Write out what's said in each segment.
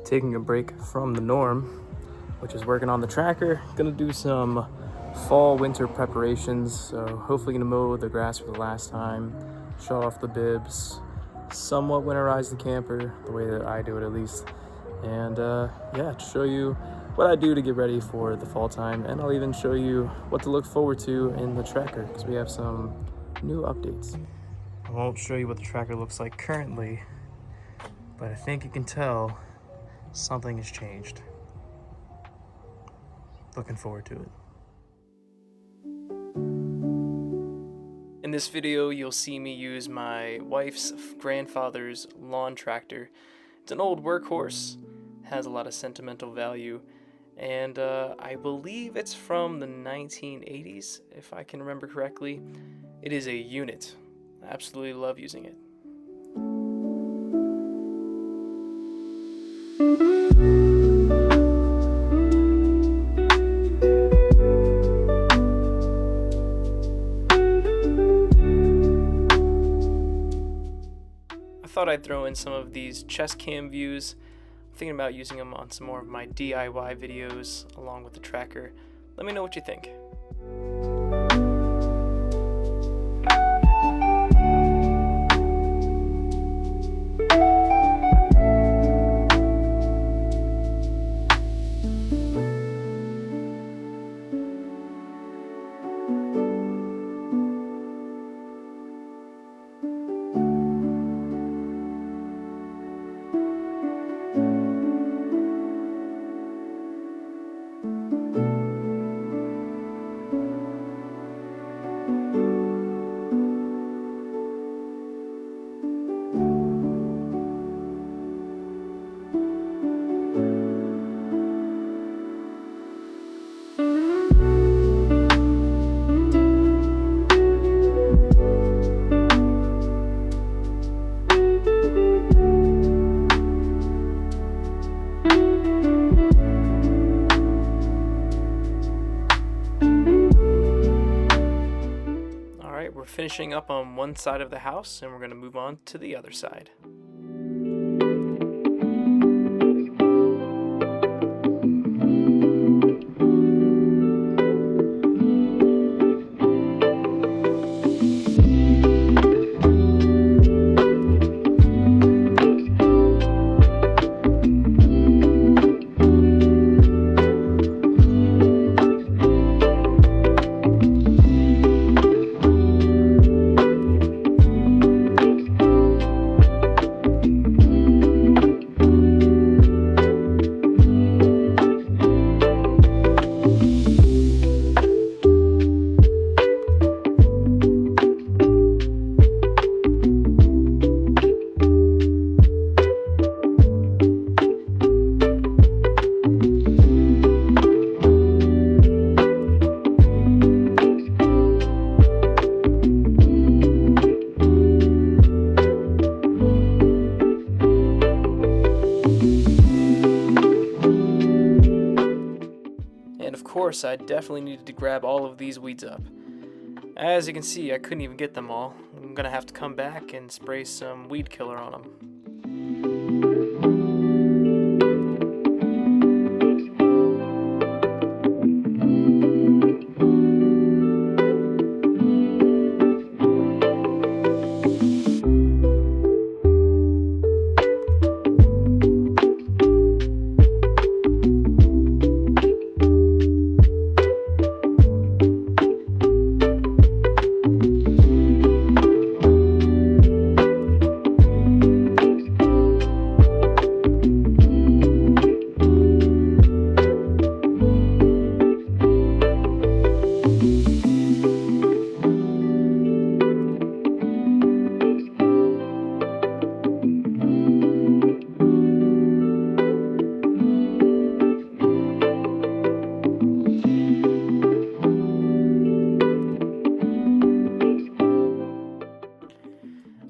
Taking a break from the norm, which is working on the tracker. Gonna do some fall winter preparations, so hopefully gonna mow the grass for the last time, shut off the bibs, somewhat winterize the camper the way that I do it at least, and yeah, to show you what I do to get ready for the fall time, and I'll even show you what to look forward to in the tracker because we have some new updates. I won't show you what the tracker looks like currently, but I think you can tell something has changed. Looking forward to it. In this video, you'll see me use my wife's grandfather's lawn tractor. It's an old workhorse, has a lot of sentimental value, and I believe it's from the 1980s, if I can remember correctly. It is a unit. I absolutely love using it. I thought I'd throw in some of these chest cam views. I'm thinking about using them on some more of my DIY videos along with the tracker. Let me know what you think. We're finishing up on one side of the house and we're going to move on to the other side. Of course, I definitely needed to grab all of these weeds up. As you can see, I couldn't even get them all. I'm gonna have to come back and spray some weed killer on them.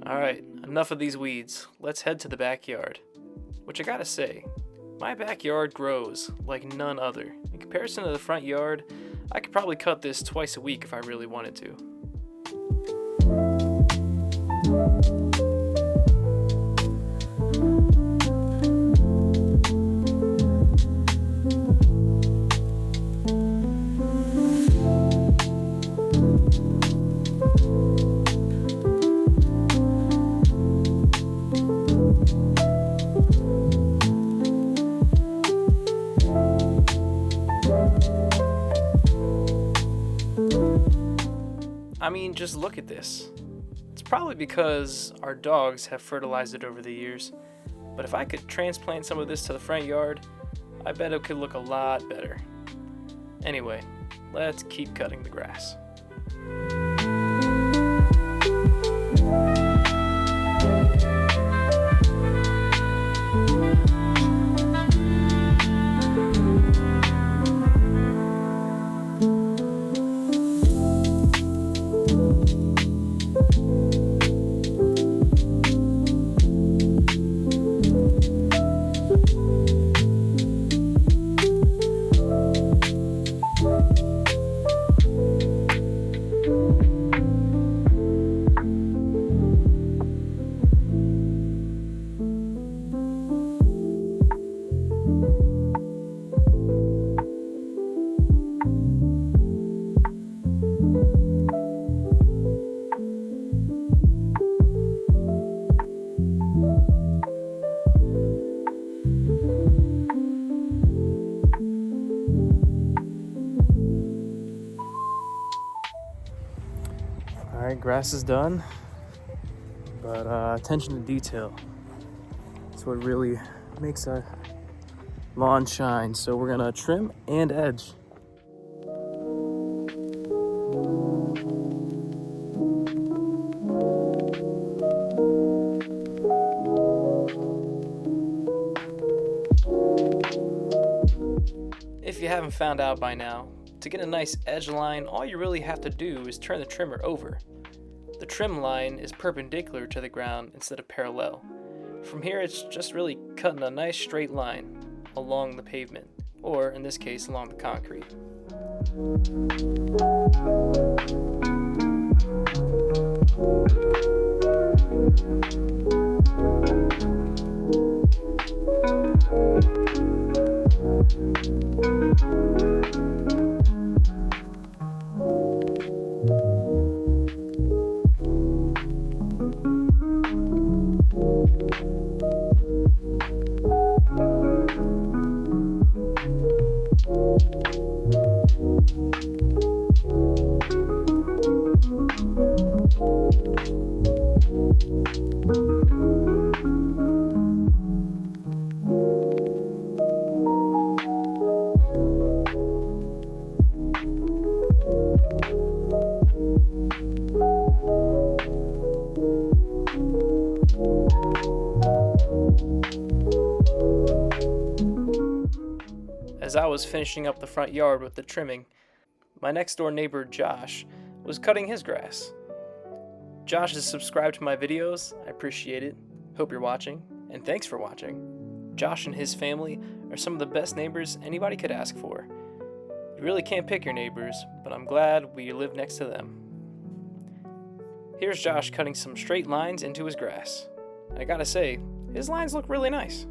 Alright, enough of these weeds. Let's head to the backyard. Which I gotta say, my backyard grows like none other. In comparison to the front yard, I could probably cut this twice a week if I really wanted to. I mean, just look at this. It's probably because our dogs have fertilized it over the years, but if I could transplant some of this to the front yard, I bet it could look a lot better. Anyway, let's keep cutting the grass. Alright, grass is done, but attention to detail. That's what really makes a lawn shine. So we're gonna trim and edge. If you haven't found out by now, to get a nice edge line, all you really have to do is turn the trimmer over. The trim line is perpendicular to the ground instead of parallel. From here, it's just really cutting a nice straight line along the pavement, or in this case, along the concrete. As I was finishing up the front yard with the trimming, my next door neighbor Josh was cutting his grass. Josh is subscribed to my videos. I appreciate it. Hope you're watching, and thanks for watching. Josh and his family are some of the best neighbors anybody could ask for. You really can't pick your neighbors, but I'm glad we live next to them. Here's Josh cutting some straight lines into his grass. I gotta say, his lines look really nice.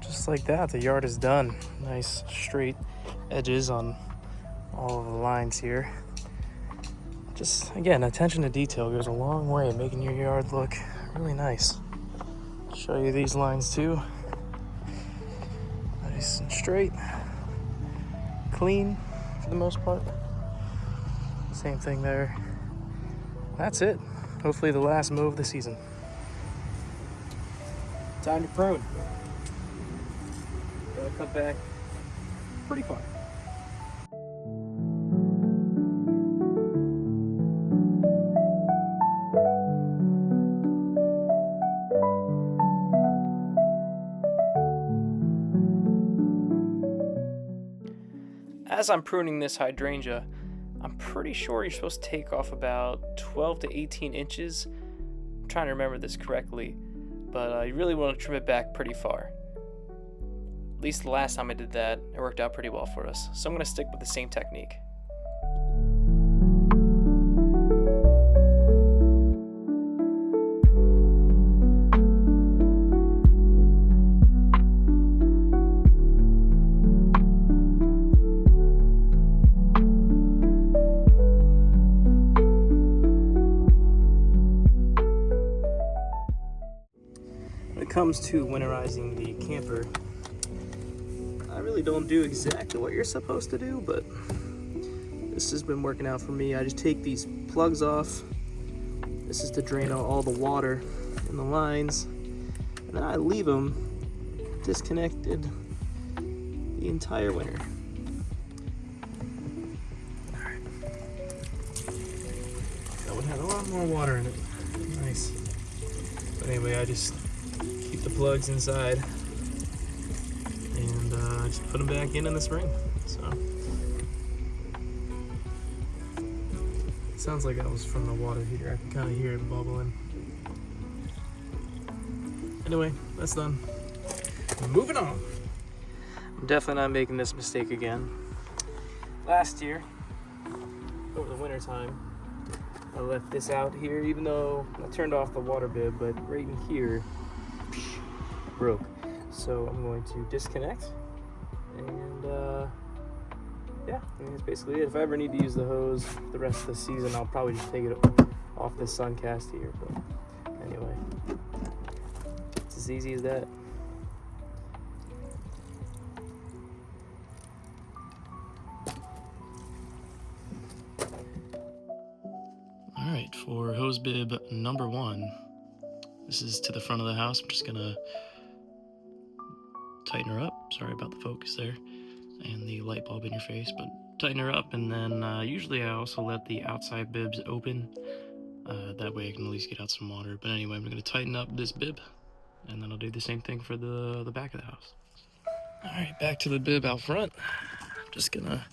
Just like that, the yard is done. Nice straight edges on all of the lines here. Just, again, attention to detail goes a long way in making your yard look really nice. Show you these lines too. Nice and straight. Clean for the most part. Same thing there. That's it. Hopefully the last mow of the season. Time to prune. Gotta cut back pretty far. As I'm pruning this hydrangea, I'm pretty sure you're supposed to take off about 12 to 18 inches. I'm trying to remember this correctly, but you really want to trim it back pretty far. At least the last time I did that, it worked out pretty well for us. So I'm going to stick with the same technique. When it comes to winterizing the camper, I really don't do exactly what you're supposed to do, but this has been working out for me. I just take these plugs off. This is to drain out all the water in the lines, and then I leave them disconnected the entire winter. Alright. That one had a lot more water in it. Nice. But anyway, I just keep the plugs inside and just put them back in the spring. So it sounds like that was from the water heater. I can kind of hear it bubbling. Anyway, that's done. Moving on. I'm definitely not making this mistake again. Last year, over the winter time, I left this out here, even though I turned off the water bib, but right in here, broke. So I'm going to disconnect, and yeah, I mean, that's basically it. If I ever need to use the hose the rest of the season, I'll probably just take it off this Suncast here. But anyway, it's as easy as that. All right, for hose bib number 1, this is to the front of the house. I'm just gonna tighten her up. Sorry about the focus there and the light bulb in your face, but tighten her up, and then usually I also let the outside bibs open. That way I can at least get out some water. But anyway, I'm gonna tighten up this bib, and then I'll do the same thing for the back of the house. All right, back to the bib out front. I'm just gonna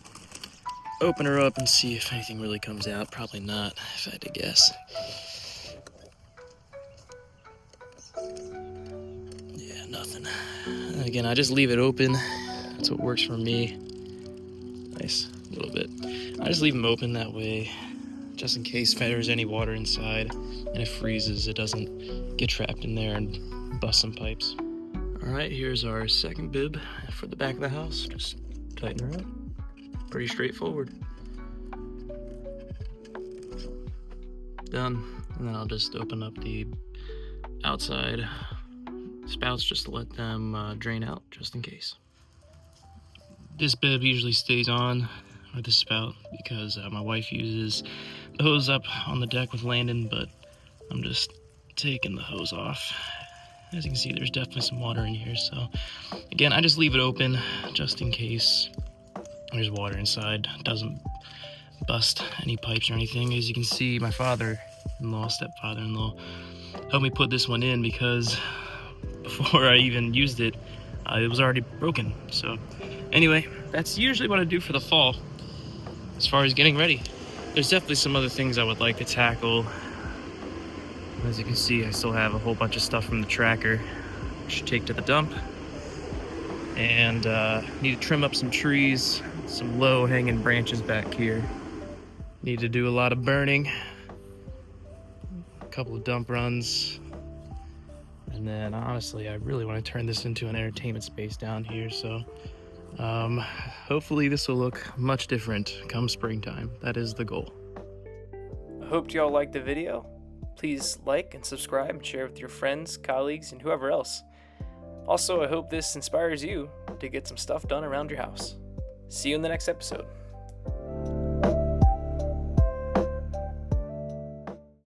open her up and see if anything really comes out. Probably not, if I had to guess. Yeah, nothing. And again, I just leave it open. That's what works for me. Nice, a little bit. I just leave them open that way, just in case there's any water inside and it freezes, it doesn't get trapped in there and bust some pipes. All right, here's our second bib for the back of the house. Just tighten her up. Pretty straightforward. Done. And then I'll just open up the outside spouts just to let them drain out, just in case. This bib usually stays on, or this spout, because my wife uses the hose up on the deck with Landon, but I'm just taking the hose off. As you can see, there's definitely some water in here, so again, I just leave it open just in case there's water inside. It doesn't bust any pipes or anything. As you can see, my father-in-law, stepfather-in-law, helped me put this one in because before I even used it, it was already broken. So anyway, that's usually what I do for the fall as far as getting ready. There's definitely some other things I would like to tackle. As you can see, I still have a whole bunch of stuff from the tracker I should take to the dump. And need to trim up some trees, some low hanging branches back here. Need to do a lot of burning, a couple of dump runs. And then honestly, I really want to turn this into an entertainment space down here. So hopefully this will look much different come springtime. That is the goal. I hope y'all liked the video. Please like and subscribe and share with your friends, colleagues, and whoever else. Also, I hope this inspires you to get some stuff done around your house. See you in the next episode.